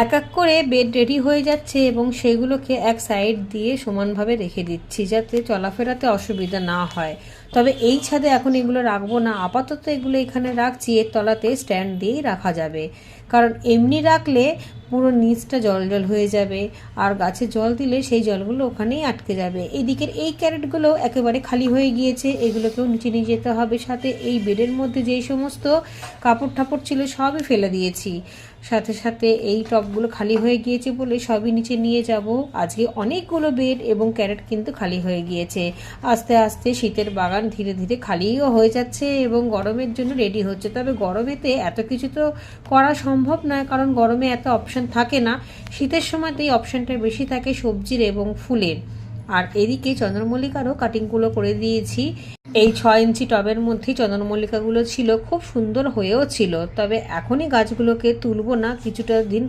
এক এক করে বেড রেডি হয়ে যাচ্ছে এবং সেগুলোকে এক সাইড দিয়ে সমানভাবে রেখে দিচ্ছি যাতে চলাফেরাতে অসুবিধা না হয়। তবে এই ছাদে এখন এগুলো রাখবো না, আপাতত এগুলো এখানে রাখছি, এর তলাতে স্ট্যান্ড দিয়েই রাখা যাবে। কারণ এমনি রাখলে পুরো নিচটা জল জল হয়ে যাবে, আর গাছে জল দিলে সেই জলগুলো ওখানেই আটকে যাবে। এদিকের এই ক্যারেটগুলো একেবারে খালি হয়ে গিয়েছে, এগুলোকেও নিচে নিয়ে যেতে হবে। সাথে এই বেডের মধ্যে যেই সমস্ত কাপড় ঠাপড় ছিল সবই ফেলে দিয়েছি। সাথে সাথে এই টবগুলো খালি হয়ে গিয়েছে বলে সবই নিচে নিয়ে যাব। আজকে অনেকগুলো বেড এবং ক্যারেট কিন্তু খালি হয়ে গিয়েছে। আস্তে আস্তে শীতের বাগান ধীরে ধীরে খালিও হয়ে যাচ্ছে এবং গরমের জন্য রেডি হচ্ছে। তবে গরমেতে এত কিছু তো করা সম্ভব নয়, কারণ গরমে এত অপশান থাকে না। শীতের সময়তে এই অপশানটা বেশি থাকে সবজির এবং ফুলের। আর এদিকে চন্দ্রমল্লিকারও কাটিংগুলো করে দিয়েছি। এই 6 ইঞ্চি টবের মধ্যেই চন্দ্রমল্লিকাগুলো ছিল, খুব সুন্দর হয়েও ছিল। তবে এখনই গাছগুলোকে তুলব না, কিছুটা দিন